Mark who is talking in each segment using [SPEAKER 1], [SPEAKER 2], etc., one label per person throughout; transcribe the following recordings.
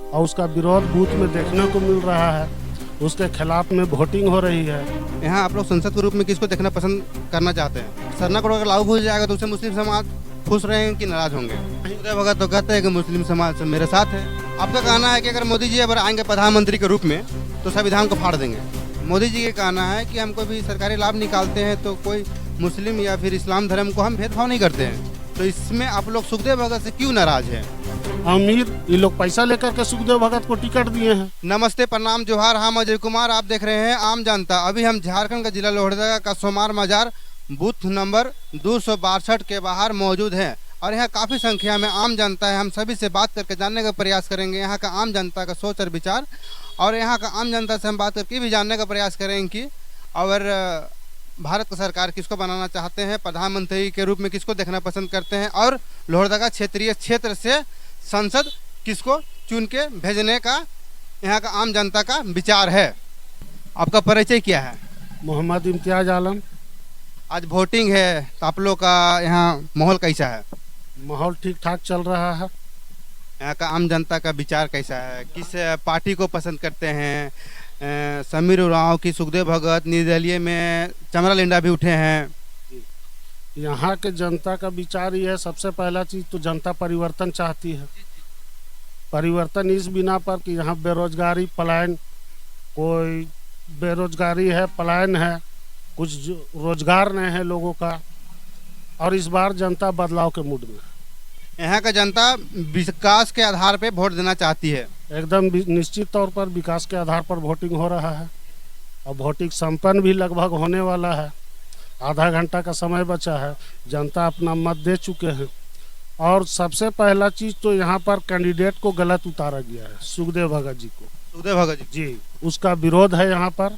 [SPEAKER 1] और उसका विरोध बूथ में देखने को मिल रहा है। उसके खिलाफ में वोटिंग हो रही है।
[SPEAKER 2] यहाँ आप लोग संसद के रूप में किसको देखना पसंद करना चाहते हैं? सरना कोड अगर लागू हो जाएगा तो उससे मुस्लिम समाज खुश रहेंगे कि नाराज होंगे? उदय भगत तो कहते हैं कि मुस्लिम समाज से मेरे साथ है। आपका कहना है कि अगर मोदी जी अगर आएंगे प्रधानमंत्री के रूप में तो संविधान को फाड़ देंगे। मोदी जी का कहना है कि हम कोई भी सरकारी लाभ निकालते हैं तो कोई मुस्लिम या फिर इस्लाम धर्म को हम भेदभाव नहीं करते हैं। तो इसमें आप लोग सुखदेव भगत से क्यों नाराज हैं?
[SPEAKER 1] अमीर ये लोग पैसा लेकर के सुखदेव भगत को टिकट दिए हैं।
[SPEAKER 2] नमस्ते, प्रणाम, जोहार। हम अजय कुमार, आप देख रहे हैं आम जनता। अभी हम झारखंड का जिला लोहरदगा का सोमार मजार बूथ नंबर 262 के बाहर मौजूद हैं और यहाँ काफ़ी संख्या में आम जनता है। हम सभी से बात करके जानने का प्रयास करेंगे यहाँ का आम जनता का सोच और विचार, और यहाँ का आम जनता से हम बात करके भी जानने का प्रयास करेंगे कि अगर भारत का सरकार किसको बनाना चाहते हैं, प्रधानमंत्री के रूप में किसको देखना पसंद करते हैं, और लोहरदगा क्षेत्रीय क्षेत्र से संसद किसको चुन के भेजने का यहाँ का आम जनता का विचार है। आपका परिचय क्या है?
[SPEAKER 1] मोहम्मद इम्तियाज आलम।
[SPEAKER 2] आज वोटिंग है तो आप लोग का यहाँ माहौल कैसा है?
[SPEAKER 1] माहौल ठीक ठाक चल रहा है।
[SPEAKER 2] यहाँ का आम जनता का विचार कैसा है? किस पार्टी को पसंद करते हैं? समीर उरांव की सुखदेव भगत, निर्दलीय में चमरा लिंडा भी उठे हैं।
[SPEAKER 1] यहाँ के जनता का विचार ये है, सबसे पहला चीज़ तो जनता परिवर्तन चाहती है। परिवर्तन इस बिना पर कि यहाँ बेरोजगारी पलायन, कोई बेरोजगारी है, पलायन है, कुछ रोजगार नहीं है लोगों का, और इस बार जनता बदलाव के मूड में है।
[SPEAKER 2] यहाँ का जनता विकास के आधार पे वोट देना चाहती है।
[SPEAKER 1] एकदम निश्चित तौर पर विकास के आधार पर वोटिंग हो रहा है और वोटिंग संपन्न भी लगभग होने वाला है। आधा घंटा का समय बचा है। जनता अपना मत दे चुके हैं। और सबसे पहला चीज़ तो यहाँ पर कैंडिडेट को गलत उतारा गया है, सुखदेव भगत जी को।
[SPEAKER 2] सुखदेव भगत
[SPEAKER 1] जी, उसका विरोध है यहाँ पर,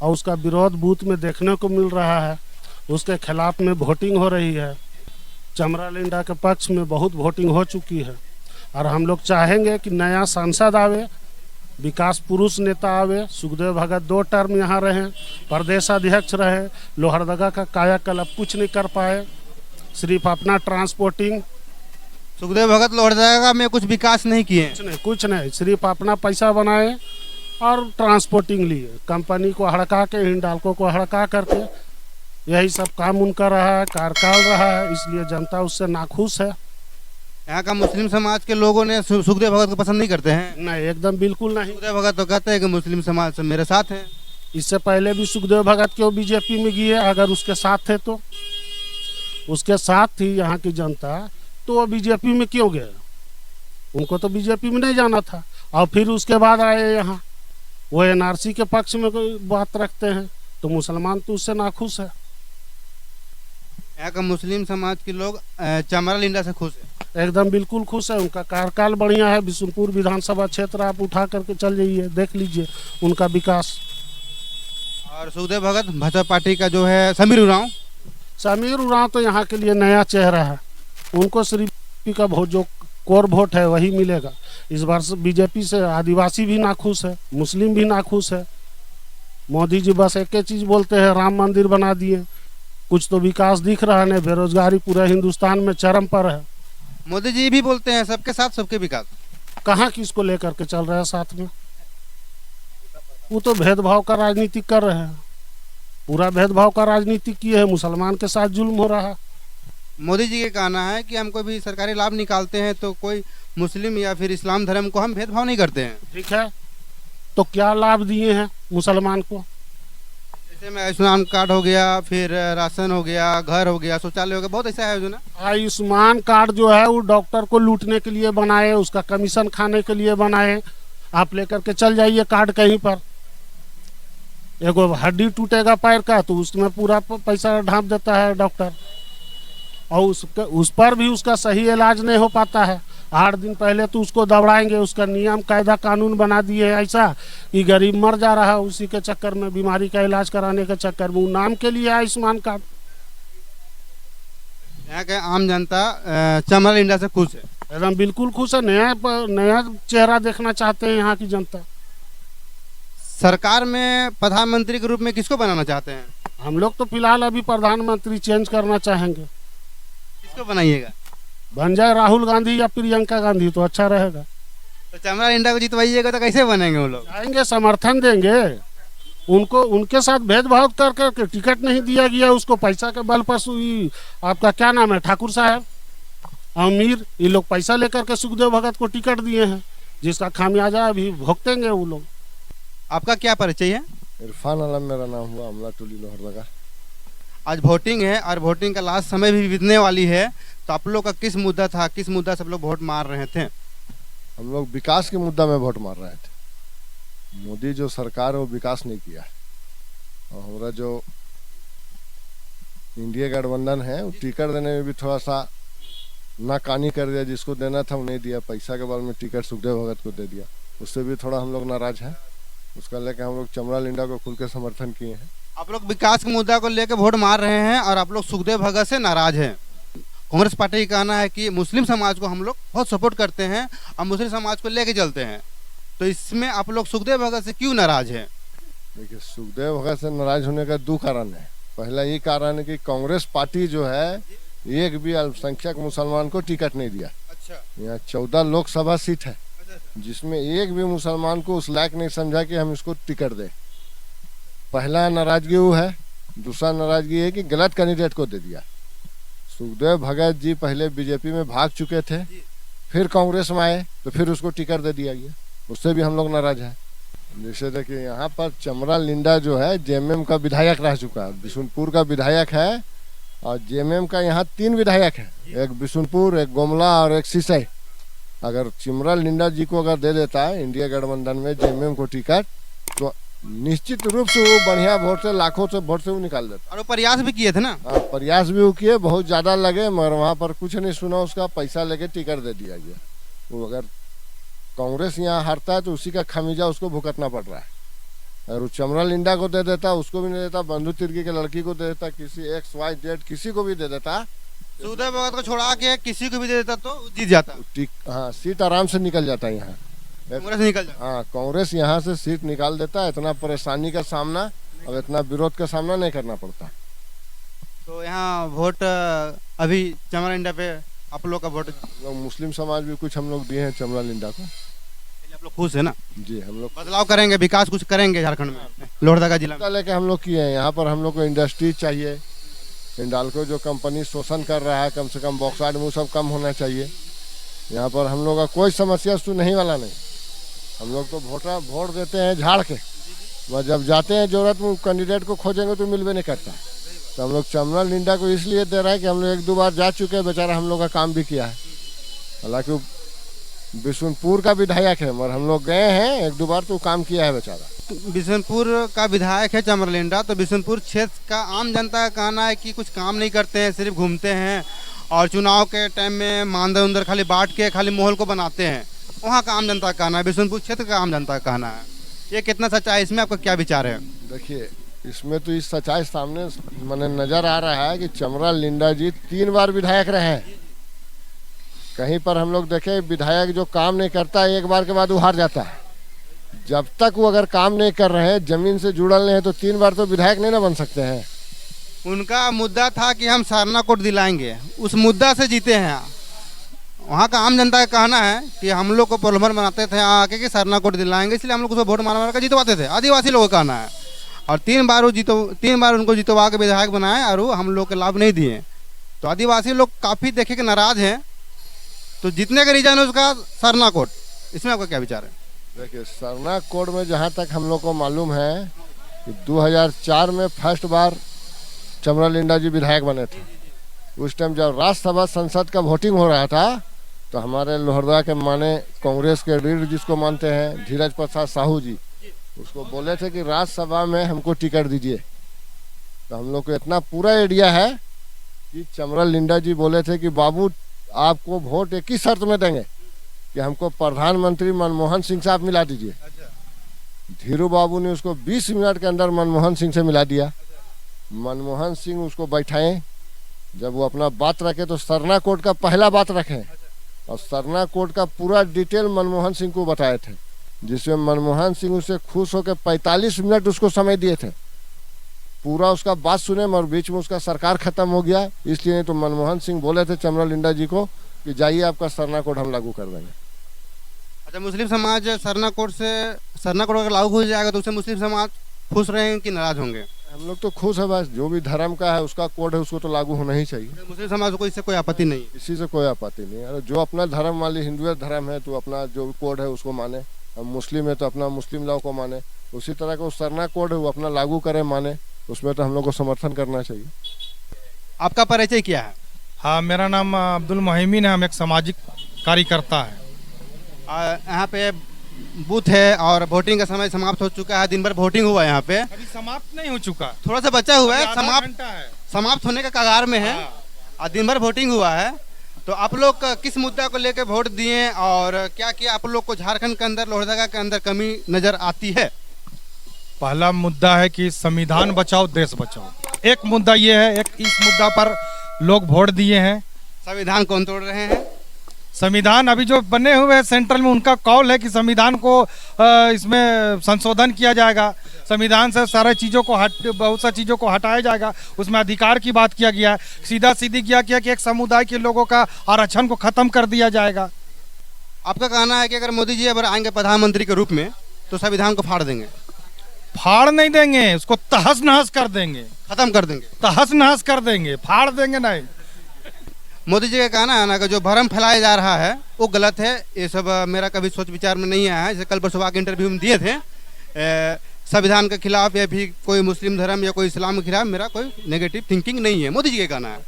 [SPEAKER 1] और उसका विरोध बूथ में देखने को मिल रहा है। उसके खिलाफ में वोटिंग हो रही है। चमरा लिंडा के पक्ष में बहुत वोटिंग हो चुकी है और हम लोग चाहेंगे कि नया सांसद आवे, विकास पुरुष नेता आवे। सुखदेव भगत 2 टर्म यहाँ रहे, प्रदेश अध्यक्ष रहे, लोहरदगा का कायाकल्प कुछ नहीं कर पाए, सिर्फ अपना ट्रांसपोर्टिंग।
[SPEAKER 2] सुखदेव भगत लोहरदगा में कुछ विकास नहीं किए?
[SPEAKER 1] कुछ नहीं, सिर्फ अपना पैसा बनाए और ट्रांसपोर्टिंग लिए, कंपनी को हड़का के, हिंडाल्को को हड़का करके, यही सब काम उनका रहा है, कार्यकाल रहा है। इसलिए जनता उससे नाखुश है।
[SPEAKER 2] यहाँ का मुस्लिम समाज के लोगों ने सुखदेव भगत को पसंद नहीं करते हैं?
[SPEAKER 1] नहीं, एकदम बिल्कुल नहीं।
[SPEAKER 2] सुखदेव भगत तो कहते हैं कि मुस्लिम समाज से मेरे साथ है।
[SPEAKER 1] इससे पहले भी सुखदेव भगत क्यों बीजेपी में गए? अगर उसके साथ थे तो उसके साथ थी यहाँ की जनता, तो वो बीजेपी में क्यों गए? उनको तो बीजेपी में नहीं जाना था। और फिर उसके बाद आए यहाँ, वो एनआरसी के पक्ष में कोई बात रखते हैं, तो मुसलमान तो उससे नाखुश है।
[SPEAKER 2] यहाँ का मुस्लिम समाज के लोग चमरा लिंडा से खुश है?
[SPEAKER 1] एकदम बिल्कुल खुश है। उनका कार्यकाल बढ़िया है। बिशुनपुर विधानसभा क्षेत्र आप उठा करके चल जाइए, देख लीजिए उनका विकास।
[SPEAKER 2] और सुखदेव भगत भाजपा पार्टी का जो है समीर उरांव
[SPEAKER 1] तो यहाँ के लिए नया चेहरा है। उनको सिर्फ का वोट, जो कोर वोट है, वही मिलेगा। इस बार बीजेपी से आदिवासी भी नाखुश है, मुस्लिम भी नाखुश है। मोदी जी बस एक ही चीज़ बोलते हैं, राम मंदिर बना दिए, कुछ तो विकास दिख रहा नहीं। बेरोजगारी पूरे हिंदुस्तान में चरम पर है।
[SPEAKER 2] मोदी जी भी बोलते हैं सबके साथ सबके विकास।
[SPEAKER 1] कहाँ किसको लेकर के चल रहे हैं साथ में? वो तो भेदभाव का राजनीति कर रहे हैं, पूरा भेदभाव का राजनीति किए हैं। मुसलमान के साथ जुल्म हो रहा है।
[SPEAKER 2] मोदी जी का कहना है कि हम कोई भी सरकारी लाभ निकालते हैं तो कोई मुस्लिम या फिर इस्लाम धर्म को हम भेदभाव नहीं करते हैं।
[SPEAKER 1] ठीक है, तो क्या लाभ दिए हैं मुसलमान को?
[SPEAKER 2] जैसे में आयुष्मान कार्ड हो गया, फिर राशन हो गया, घर हो गया, शौचालय हो गया, बहुत ऐसा है जो ना।
[SPEAKER 1] आयुष्मान कार्ड जो है वो डॉक्टर को लूटने के लिए बनाए, उसका कमीशन खाने के लिए बनाए। आप लेकर के चल जाइए कार्ड कहीं पर, एगो हड्डी टूटेगा पैर का तो उसमें पूरा पैसा ढांप देता है डॉक्टर, और उस पर भी उसका सही इलाज नहीं हो पाता है। 8 दिन पहले तो उसको दौड़ाएंगे, उसका नियम कायदा कानून बना दिए ऐसा कि गरीब मर जा रहा है उसी के चक्कर में, बीमारी का इलाज कराने के चक्कर में। नाम के लिए आयुष्मान कार्ड।
[SPEAKER 2] यहाँ के आम जनता चमरा लिंडा से खुश है?
[SPEAKER 1] एकदम बिल्कुल खुश है। नया चेहरा देखना चाहते हैं यहाँ की जनता।
[SPEAKER 2] सरकार में प्रधानमंत्री के रूप में किसको बनाना चाहते हैं?
[SPEAKER 1] हम लोग तो फिलहाल अभी प्रधानमंत्री चेंज करना चाहेंगे।
[SPEAKER 2] किसको बनाइएगा?
[SPEAKER 1] बन जाए राहुल गांधी या प्रियंका गांधी तो अच्छा रहेगा।
[SPEAKER 2] तो चमरा लिंडा को जितवाइएगा तो कैसे बनेंगे वो लोग?
[SPEAKER 1] आएंगे, समर्थन देंगे उनको। उनके साथ भेदभाव कर करके टिकट नहीं दिया गया उसको, पैसा के बल पर आपका क्या नाम है, ठाकुर साहब अमीर, ये लोग पैसा लेकर के सुखदेव भगत को टिकट दिए हैं, जिसका खामियाजा अभी भुगतेंगे वो लोग।
[SPEAKER 2] आपका क्या परिचय है?
[SPEAKER 3] इरफान आलम मेरा नाम हुआ, अमला टोली लोहरदगा।
[SPEAKER 2] आज वोटिंग है और वोटिंग का लास्ट समय भी बीतने वाली है, तो आप लोग का किस मुद्दा था, किस मुद्दा से आप लोग वोट मार रहे थे?
[SPEAKER 3] हम लोग विकास के मुद्दा में वोट मार रहे थे। मोदी जो सरकार है वो विकास नहीं किया, और हमारा जो इंडिया गठबंधन है वो टिकट देने में भी थोड़ा सा नाकानी कर दिया, जिसको देना था वो नहीं दिया। पैसा के बारे में टिकट सुखदेव भगत को दे दिया, उससे भी थोड़ा हम लोग नाराज हैं। उसका लेकर हम लोग चमरा लिंडा को खुल के समर्थन किए हैं।
[SPEAKER 2] आप लोग विकास के मुद्दा को लेकर वोट मार रहे हैं और आप लोग सुखदेव भगत से नाराज हैं। कांग्रेस पार्टी का कहना है कि मुस्लिम समाज को हम लोग बहुत सपोर्ट करते हैं और मुस्लिम समाज को लेके चलते हैं, तो इसमें आप लोग सुखदेव भगत से क्यों नाराज हैं?
[SPEAKER 3] देखिए, सुखदेव भगत से नाराज होने का दो कारण है। पहला ये कारण है कि कांग्रेस पार्टी जो है एक भी अल्पसंख्यक मुसलमान को टिकट नहीं दिया।
[SPEAKER 2] अच्छा,
[SPEAKER 3] यहाँ 14 लोकसभा सीट है, जिसमें एक भी मुसलमान को उस लायक नहीं समझा कि हम इसको टिकट दें। पहला नाराजगी वो है। दूसरा नाराजगी है कि गलत कैंडिडेट को दे दिया। सुखदेव भगत जी पहले बीजेपी में भाग चुके थे, फिर कांग्रेस में आए तो फिर उसको टिकट दे दिया गया, उससे भी हम लोग नाराज हैं। जैसे देखिए, यहाँ पर चमरा लिंडा जो है जेएमएम का विधायक रह चुका है, बिशुनपुर का विधायक है, और जेएमएम का यहाँ 3 विधायक है, एक बिशुनपुर, एक गोमला और एक सिसई। अगर चमरा लिंडा जी को अगर दे देता है इंडिया गठबंधन में जेएमएम को टिकट, तो निश्चित रूप से वो बढ़िया वोट से, लाखों से वोट से वो निकाल देता।
[SPEAKER 2] और वो प्रयास भी किए थे ना?
[SPEAKER 3] प्रयास भी वो किए, बहुत ज्यादा लगे, मगर वहाँ पर कुछ नहीं सुना उसका, पैसा लेके टिकट दे दिया गया। वो अगर कांग्रेस यहाँ हारता है तो उसी का खामियाजा उसको भुगतना पड़ रहा है। अगर वो चमरा लिंडा को दे देता, उसको भी नहीं देता, बंधु तिर्की के लड़की को दे देता, किसी XYZ किसी को भी दे देता,
[SPEAKER 2] सुखदेव भगत को छोड़ा के किसी को भी दे देता तो जीत जाता।
[SPEAKER 3] हाँ, सीट आराम से निकल जाता है यहाँ।
[SPEAKER 2] कांग्रेस निकल जाता।
[SPEAKER 3] हाँ, कांग्रेस यहाँ से सीट निकाल देता है। इतना परेशानी का सामना, अब इतना विरोध का सामना नहीं करना पड़ता।
[SPEAKER 2] तो यहाँ वोट अभी चमरा लिंडा पे आप लोग का वोट?
[SPEAKER 3] लोग मुस्लिम समाज भी कुछ हम लोग दिए हैं चमरा लिंडा को।
[SPEAKER 2] आप लोग खुश है ना?
[SPEAKER 3] जी, हम लोग
[SPEAKER 2] बदलाव करेंगे, विकास कुछ करेंगे झारखंड में, लोहरदगा जिला में।
[SPEAKER 3] लेके हम लोग किए हैं। यहाँ पर हम लोग को इंडस्ट्री चाहिए। हिंडाल्को जो कंपनी शोषण कर रहा है, कम से कम बॉक्साइड में सब कम होना चाहिए। यहाँ पर हम लोग का कोई समस्या नहीं वाला नहीं। हम लोग तो वोट देते हैं झाड़ के, वह जब जाते हैं जरूरत में कैंडिडेट को खोजेंगे तो मिलवे नहीं करता। तो हम लोग चमरा लिंडा को इसलिए दे रहा है कि हम लोग 1-2 बार जा चुके हैं, बेचारा हम लोग का काम भी किया है। हालांकि बिशुनपुर का विधायक है, मगर हम लोग गए हैं 1-2 बार तो काम किया है बेचारा।
[SPEAKER 2] बिशुनपुर का विधायक है चमरा लिंडा, तो बिशुनपुर क्षेत्र का आम जनता का कहना है कि कुछ काम नहीं करते हैं, सिर्फ घूमते हैं और चुनाव के टाइम में मानदर उंदर खाली बांट के खाली माहौल को बनाते हैं। वहाँ का आम जनता का कहना है, बिशुनपुर क्षेत्र का आम जनता का कहना है। ये कितना सच्चा है, इसमें आपका क्या विचार है?
[SPEAKER 3] देखिए, इसमें तो इस सच्चाई सामने मैंने नजर आ रहा है कि चमरा लिंडा जी 3 बार विधायक रहे हैं। कहीं पर हम लोग देखे विधायक जो काम नहीं करता है, एक बार के बाद वो हार जाता है। जब तक वो अगर काम नहीं कर रहे हैं, जमीन से जुड़ल नहीं है, तो 3 बार तो विधायक नहीं ना बन सकते हैं।
[SPEAKER 2] उनका मुद्दा था कि हम सरना कोड दिलाएंगे, उस मुद्दा से जीते हैं। वहाँ का आम जनता का कहना है कि हम लोग को प्रलोभन बनाते थे आके कि सरना कोड दिलाएंगे, इसलिए हम लोग उसको वोट मार कर जितवाते थे। आदिवासी लोगों का कहना है। और 3 बार उनको जितवा के विधायक बनाए और वो हम लोग के लाभ नहीं दिए। तो आदिवासी लोग काफ़ी देखे कि नाराज हैं। तो जीतने का रीजन है उसका सरना कोड। इसमें आपका क्या विचार है?
[SPEAKER 3] देखिए, सरना कोड में जहाँ तक हम लोग को मालूम है कि 2004 में फर्स्ट बार चमरा लिंडा जी विधायक बने थे। उस टाइम जब राज्यसभा संसद का वोटिंग हो रहा था, तो हमारे लोहरदगा के माने कांग्रेस के रीढ़ जिसको मानते हैं धीरज प्रसाद साहू जी, उसको बोले थे कि राज्यसभा में हमको टिकट दीजिए। तो हम लोग को इतना पूरा आइडिया है कि चमरा लिंडा जी बोले थे कि बाबू आपको वोट एक ही शर्त में देंगे कि हमको प्रधानमंत्री मनमोहन सिंह से आप मिला दीजिए। धीरू बाबू ने उसको 20 मिनट के अंदर मनमोहन सिंह से मिला दिया। मनमोहन सिंह उसको बैठाए, जब वो अपना बात रखे तो सरना कोड का पहला बात रखे और सरना कोड का पूरा डिटेल मनमोहन सिंह को बताए थे, जिसमें मनमोहन सिंह उससे खुश होकर 45 मिनट उसको समय दिए थे। पूरा उसका बात सुने, मगर बीच में उसका सरकार खत्म हो गया, इसलिए नहीं तो मनमोहन सिंह बोले थे चमरा लिंडा जी को कि जाइए आपका सरना कोड हम लागू कर देंगे।
[SPEAKER 2] अच्छा, मुस्लिम समाज सरना कोड अगर लागू हो जाएगा तो उससे मुस्लिम समाज खुश रहेंगे कि नाराज होंगे?
[SPEAKER 3] हम लोग तो खुश है, बस जो भी धर्म का है उसका कोड है उसको तो लागू होना ही चाहिए।
[SPEAKER 2] मुस्लिम समाज को इससे कोई आपत्ति नहीं है?
[SPEAKER 3] इसी से कोई आपत्ति नहीं है। अरे जो अपना धर्म वाली हिंदू धर्म है तो अपना जो कोड है उसको माने, हम मुस्लिम है तो अपना मुस्लिम लॉ को माने, उसी तरह का सरना कोड है वो अपना लागू करे माने, उसमें तो हम लोग को समर्थन करना चाहिए।
[SPEAKER 2] आपका परिचय क्या है?
[SPEAKER 4] हाँ, मेरा नाम अब्दुल मोहिमीन है। हम एक सामाजिक कार्यकर्ता है।
[SPEAKER 2] यहाँ पे बूथ है और वोटिंग का समय समाप्त हो चुका है। दिन भर वोटिंग हुआ है यहाँ पे,
[SPEAKER 4] अभी समाप्त नहीं हो चुका,
[SPEAKER 2] थोड़ा सा बचा हुआ है,
[SPEAKER 4] अभी आधा
[SPEAKER 2] समाप्त
[SPEAKER 4] घंटा है।
[SPEAKER 2] समाप्त होने का कगार में है
[SPEAKER 4] हाँ।
[SPEAKER 2] और दिन भर वोटिंग हुआ है। तो आप लोग किस मुद्दा को लेकर वोट दिए और क्या क्या आप लोग को झारखंड के अंदर, लोहरदगा के अंदर कमी नजर आती है?
[SPEAKER 4] पहला मुद्दा है कि संविधान बचाओ देश बचाओ, एक मुद्दा ये है। एक इस मुद्दा पर लोग वोट दिए हैं।
[SPEAKER 2] संविधान कौन तोड़ रहे हैं?
[SPEAKER 4] संविधान अभी जो बने हुए हैं सेंट्रल में, उनका कॉल है कि संविधान को इसमें संशोधन किया जाएगा, संविधान से सारे चीज़ों को बहुत सा चीज़ों को हटाया जाएगा। उसमें अधिकार की बात किया गया है। सीधा सीधी किया कि एक समुदाय के लोगों का आरक्षण को खत्म कर दिया जाएगा।
[SPEAKER 2] आपका कहना है कि अगर मोदी जी अगर आएंगे प्रधानमंत्री के रूप में तो संविधान को फाड़ देंगे?
[SPEAKER 4] फाड़ नहीं देंगे, उसको तहस नहस कर देंगे,
[SPEAKER 2] खत्म कर देंगे,
[SPEAKER 4] तहस नहस कर देंगे, फाड़ देंगे नहीं।
[SPEAKER 2] मोदी जी का कहना है ना कि जो भ्रम फैलाया जा रहा है वो गलत है। ये सब मेरा कभी सोच विचार में नहीं आया है। जैसे कल परसों के इंटरव्यू में दिए थे, संविधान के खिलाफ या भी कोई मुस्लिम धर्म या कोई इस्लाम के खिलाफ मेरा कोई नेगेटिव थिंकिंग नहीं है, मोदी जी का कहना है।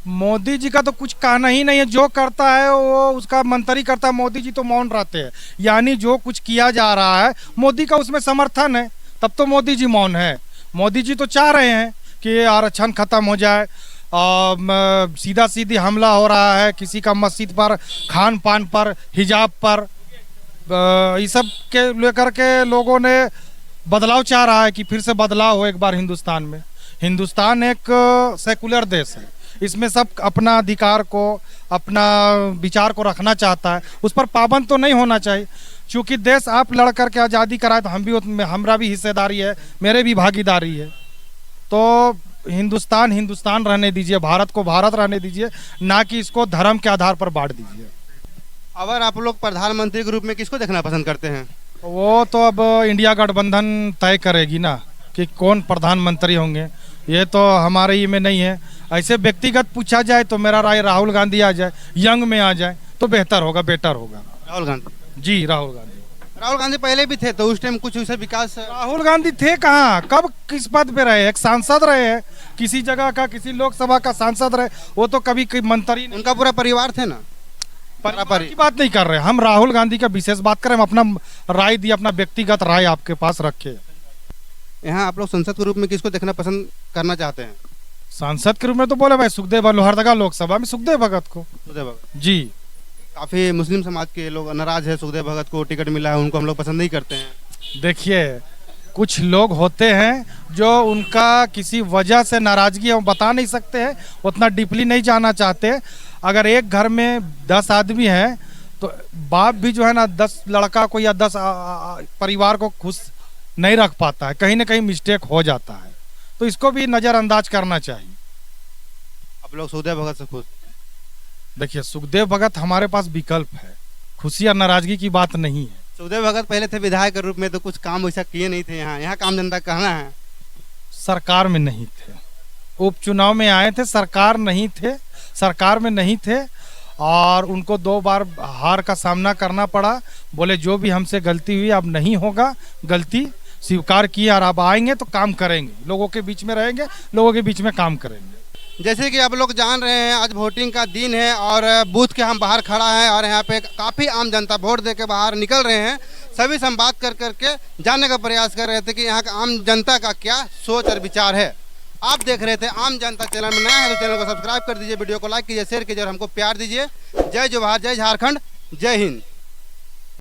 [SPEAKER 4] मोदी जी का तो कुछ कहना ही नहीं है। जो करता है वो उसका मंत्री करता है, मोदी जी तो मौन रहते हैं। यानी जो कुछ किया जा रहा है मोदी का उसमें समर्थन है, तब तो मोदी जी मौन है। मोदी जी तो चाह रहे हैं कि आरक्षण खत्म हो जाए। सीधा सीधी हमला हो रहा है किसी का मस्जिद पर, खान पान पर, हिजाब पर, ये सब के लेकर के लोगों ने बदलाव चाह रहा है कि फिर से बदलाव हो एक बार हिंदुस्तान में। हिंदुस्तान एक सेकुलर देश है, इसमें सब अपना अधिकार को, अपना विचार को रखना चाहता है, उस पर पाबंद तो नहीं होना चाहिए। क्योंकि देश आप लड़ करके आज़ादी कराए तो हमारा भी हिस्सेदारी है, मेरे भी भागीदारी है। तो हिंदुस्तान हिंदुस्तान रहने दीजिए, भारत को भारत रहने दीजिए, ना कि इसको धर्म के आधार पर बांट दीजिए।
[SPEAKER 2] अगर आप लोग प्रधानमंत्री के रूप में किसको देखना पसंद करते हैं?
[SPEAKER 4] वो तो अब इंडिया गठबंधन तय करेगी ना कि कौन प्रधानमंत्री होंगे। ये तो हमारे ही में नहीं है। ऐसे व्यक्तिगत पूछा जाए तो मेरा राय राहुल गांधी आ जाए, यंग में आ जाए तो बेहतर होगा, बेटर होगा।
[SPEAKER 2] राहुल गांधी
[SPEAKER 4] जी, राहुल गांधी।
[SPEAKER 2] राहुल गांधी पहले भी थे तो उस टाइम कुछ उसे विकास?
[SPEAKER 4] राहुल गांधी थे कहाँ, कब किस पद पे रहे? एक सांसद रहे हैं, किसी जगह का, किसी लोकसभा का सांसद रहे। वो तो कभी मंत्री,
[SPEAKER 2] उनका पूरा परिवार थे ना।
[SPEAKER 4] परिवार की बात नहीं कर रहे हम, राहुल गांधी का विशेष बात करें। हम अपना राय दिए, अपना व्यक्तिगत राय आपके पास रखे।
[SPEAKER 2] यहाँ आप लोग संसद के रूप में किसको देखना पसंद करना चाहते हैं?
[SPEAKER 4] सांसद के रूप में तो बोले भाई सुखदेव, लोहरदगा लोकसभा में सुखदेव भगत को।
[SPEAKER 2] सुखदेव भगत
[SPEAKER 4] जी।
[SPEAKER 2] काफी मुस्लिम समाज के लोग नाराज है, सुखदेव भगत को टिकट मिला है, उनको हम लोग पसंद नहीं करते हैं।
[SPEAKER 4] देखिए, कुछ लोग होते हैं जो उनका किसी वजह से नाराजगी है, वो बता नहीं सकते हैं, उतना डीपली नहीं जाना चाहते। अगर एक घर में 10 आदमी हैं तो बाप भी जो है ना 10 लड़का को या 10 परिवार को खुश नहीं रख पाता है, कहीं ना कहीं मिस्टेक हो जाता है। तो इसको भी नज़रअंदाज करना चाहिए।
[SPEAKER 2] आप लोग सुखदेव भगत से खुश?
[SPEAKER 4] देखिए, सुखदेव भगत हमारे पास विकल्प है, खुशी या नाराजगी की बात नहीं है।
[SPEAKER 2] सुखदेव भगत पहले थे विधायक के रूप में तो कुछ काम वैसा किए नहीं थे। यहाँ काम जनता कहना है
[SPEAKER 4] सरकार में नहीं थे, उपचुनाव में आए थे, सरकार में नहीं थे और उनको 2 बार हार का सामना करना पड़ा। बोले जो भी हमसे गलती हुई अब नहीं होगा, गलती स्वीकार की और अब आएंगे तो काम करेंगे, लोगों के बीच में रहेंगे, लोगों के बीच में काम करेंगे।
[SPEAKER 2] जैसे कि आप लोग जान रहे हैं आज वोटिंग का दिन है और बूथ के हम बाहर खड़ा है और यहाँ पे काफ़ी आम जनता वोट दे के बाहर निकल रहे हैं। सभी से हम बात कर करके जानने का प्रयास कर रहे थे कि यहाँ का आम जनता का क्या सोच और विचार है। आप देख रहे थे आम जनता। चैनल में नया है तो चैनल को सब्सक्राइब कर दीजिए, वीडियो को लाइक कीजिए, शेयर कीजिए और हमको प्यार दीजिए। जय जवाहर, जय झारखंड, जय हिंद।